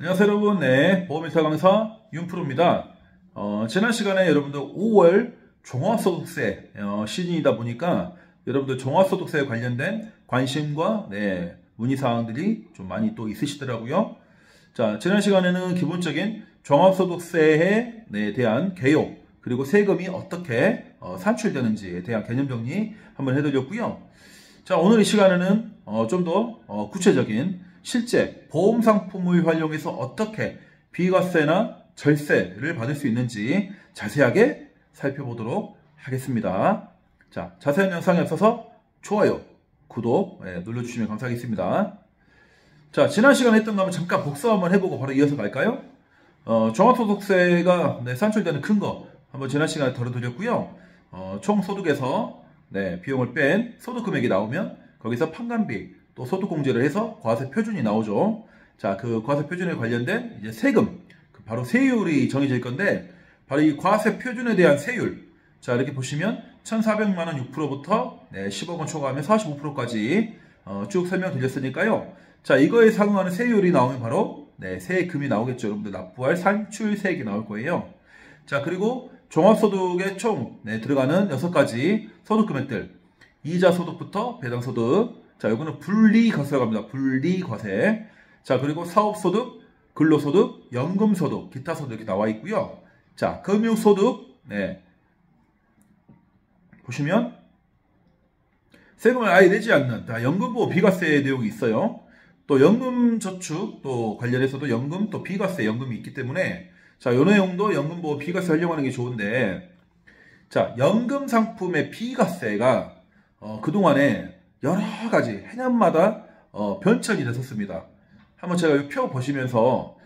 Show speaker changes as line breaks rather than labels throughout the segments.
안녕하세요 여러분. 네, 보험일타 강사 윤프로입니다. 지난 시간에 여러분들 5월 종합소득세 시즌이다 보니까 여러분들 종합소득세에 관련된 관심과 문의사항들이 좀 많이 또 있으시더라고요. 자, 지난 시간에는 기본적인 종합소득세에 대한 개요, 그리고 세금이 어떻게 산출되는지에 대한 개념 정리 한번 해드렸고요. 자, 오늘 이 시간에는 좀 더 구체적인 실제 보험 상품을 활용해서 어떻게 비과세나 절세를 받을 수 있는지 자세하게 살펴보도록 하겠습니다. 자, 자세한 영상에 앞서서 좋아요, 구독 눌러주시면 감사하겠습니다. 자, 지난 시간에 했던 거 한번 잠깐 복습 한번 해보고 바로 이어서 갈까요? 종합소득세가 산출되는 큰 거 한번 지난 시간에 다뤄드렸고요. 총 소득에서 비용을 뺀 소득 금액이 나오면 거기서 판관비 또 소득공제를 해서 과세 표준이 나오죠. 자, 그 과세 표준에 관련된 이제 세금, 바로 세율이 정해질 건데, 바로 이 과세 표준에 대한 세율. 자, 이렇게 보시면 1,400만 원 6%부터 10억 원 초과하면 45%까지 쭉 설명드렸으니까요. 자, 이거에 상응하는 세율이 나오면 바로 세금이 나오겠죠. 여러분들 납부할 산출세액이 나올 거예요. 자, 그리고 종합소득에 총 들어가는 6가지 소득금액들, 이자소득부터 배당소득, 자, 이거는 분리과세라고 합니다. 분리과세. 자, 그리고 사업소득, 근로소득, 연금소득, 기타소득 이렇게 나와 있고요. 자, 금융소득, 보시면 세금을 아예 내지 않는 연금보호 비과세 내용이 있어요. 또 연금저축 또 관련해서도 연금 또 비과세 연금이 있기 때문에, 자, 요 내용도 연금보호 비과세 활용하는 게 좋은데, 자, 연금 상품의 비과세가 그동안에 여러 가지 해년마다 변천이 됐었습니다. 한번 제가 이 표 보시면서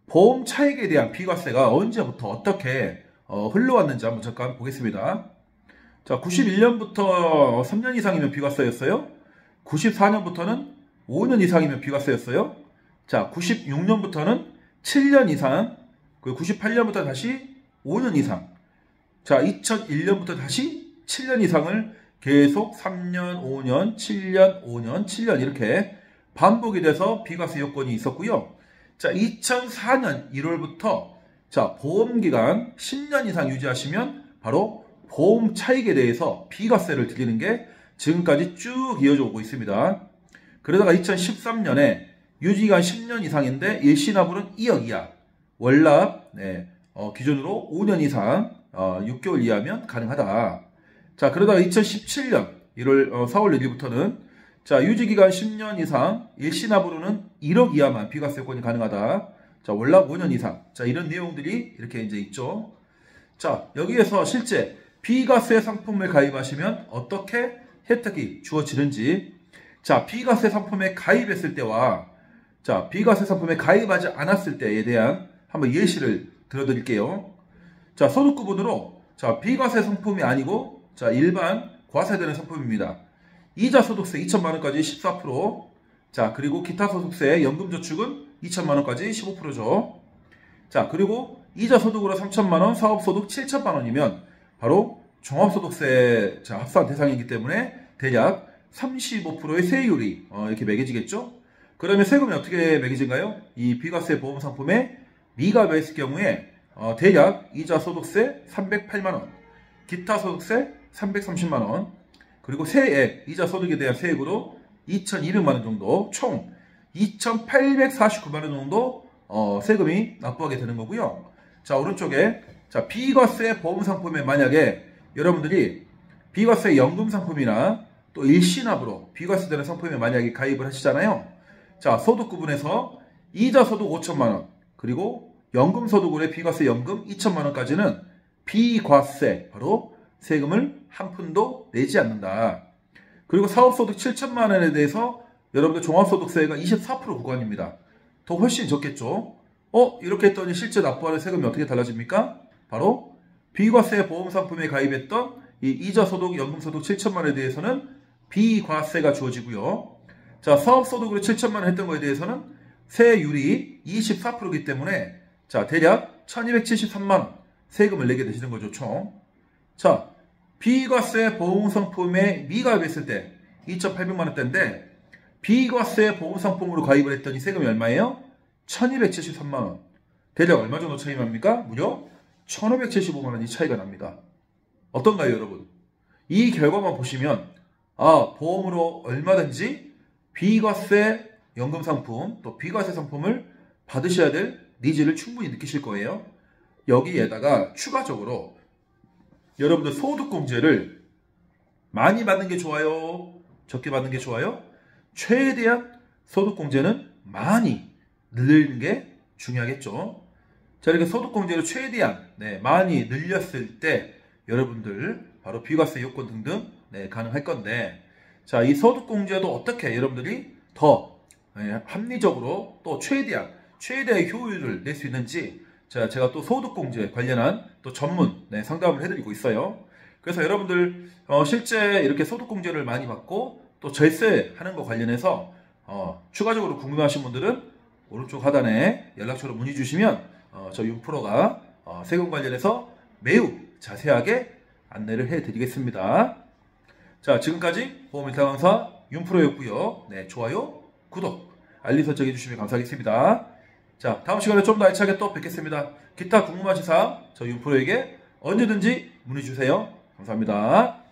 보험 차익에 대한 비과세가 언제부터 어떻게 흘러왔는지 한번 잠깐 보겠습니다. 자, 91년부터 3년 이상이면 비과세였어요. 94년부터는 5년 이상이면 비과세였어요. 자, 96년부터는 7년 이상, 그리고 98년부터 다시 5년 이상. 자, 2001년부터 다시 7년 이상을 계속 3년, 5년, 7년, 5년, 7년 이렇게 반복이 돼서 비과세 요건이 있었고요. 자, 2004년 1월부터 자, 보험기간 10년 이상 유지하시면 바로 보험 차익에 대해서 비과세를 드리는 게 지금까지 쭉 이어져 오고 있습니다. 그러다가 2013년에 유지기간 10년 이상인데 일시납으로는 2억 이하, 월납 기준으로 5년 이상 6개월 이하면 가능하다. 자, 그러다가 2017년 4월 1일부터는 자, 유지기간 10년 이상, 일시납으로는 1억 이하만 비과세 요건이 가능하다. 자, 월납 5년 이상. 자, 이런 내용들이 이렇게 이제 있죠. 자, 여기에서 실제 비과세 상품을 가입하시면 어떻게 혜택이 주어지는지. 자, 비과세 상품에 가입했을 때와 자, 비과세 상품에 가입하지 않았을 때에 대한 한번 예시를 들어드릴게요. 자, 소득구분으로 자, 비과세 상품이 아니고 자, 일반 과세되는 상품입니다. 이자소득세 2천만 원까지 14%. 자, 그리고 기타소득세 연금저축은 2천만 원까지 15%죠. 자, 그리고 이자소득으로 3천만 원, 사업소득 7천만 원이면 바로 종합소득세 합산 대상이기 때문에 대략 35%의 세율이 이렇게 매겨지겠죠. 그러면 세금이 어떻게 매겨진가요? 이 비과세 보험 상품에 미가입 했을 경우에 대략 이자소득세 308만 원, 기타소득세 330만 원, 그리고 세액, 이자소득에 대한 세액으로 2,200만 원 정도, 총 2,849만 원 정도 세금이 납부하게 되는 거고요. 자, 오른쪽에 자, 비과세 보험 상품에 만약에 여러분들이 비과세 연금 상품이나 또 일시납으로 비과세 되는 상품에 만약에 가입을 하시잖아요. 자, 소득 구분에서 이자소득 5천만 원, 그리고 연금소득으로의 비과세 연금 2천만 원까지는 비과세, 바로 세금을 한 푼도 내지 않는다. 그리고 사업소득 7천만 원에 대해서 여러분들 종합소득세가 24% 구간입니다. 더 훨씬 적겠죠. 이렇게 했더니 실제 납부하는 세금이 어떻게 달라집니까? 바로 비과세 보험상품에 가입했던 이 이자소득, 연금소득 7천만 원에 대해서는 비과세가 주어지고요. 자, 사업소득으로 7천만 원 했던 거에 대해서는 세율이 24%이기 때문에 자, 대략 1273만 원 세금을 내게 되시는 거죠, 총. 자, 비과세 보험상품에 미가입했을 때 2,800만 원대인데 비과세 보험상품으로 가입을 했더니 세금이 얼마예요? 1273만원. 대략 얼마 정도 차이 납니까? 무려 1575만원이 차이가 납니다. 어떤가요, 여러분? 이 결과만 보시면 보험으로 얼마든지 비과세 연금 상품 또 비과세 상품을 받으셔야 될 니즈를 충분히 느끼실 거예요. 여기에다가 추가적으로 여러분들 소득공제를 많이 받는 게 좋아요? 적게 받는 게 좋아요? 최대한 소득공제는 많이 늘리는 게 중요하겠죠. 자, 이렇게 소득공제를 최대한 많이 늘렸을 때 여러분들 바로 비과세 요건 등등 가능할 건데, 자, 이 소득공제도 어떻게 여러분들이 더 합리적으로 또 최대의 효율을 낼 수 있는지 제가 또 소득공제 관련한 또 전문 상담을 해드리고 있어요. 그래서 여러분들 실제 이렇게 소득공제를 많이 받고 또 절세하는 거 관련해서 추가적으로 궁금하신 분들은 오른쪽 하단에 연락처로 문의 주시면 저희 윤프로가 세금 관련해서 매우 자세하게 안내를 해드리겠습니다. 자, 지금까지 보험일타 강사 윤프로였고요. 좋아요, 구독, 알림 설정 해주시면 감사하겠습니다. 자, 다음 시간에 좀 더 알차게 또 뵙겠습니다. 기타 궁금하신 사항 저희 윤프로에게 언제든지 문의 주세요. 감사합니다.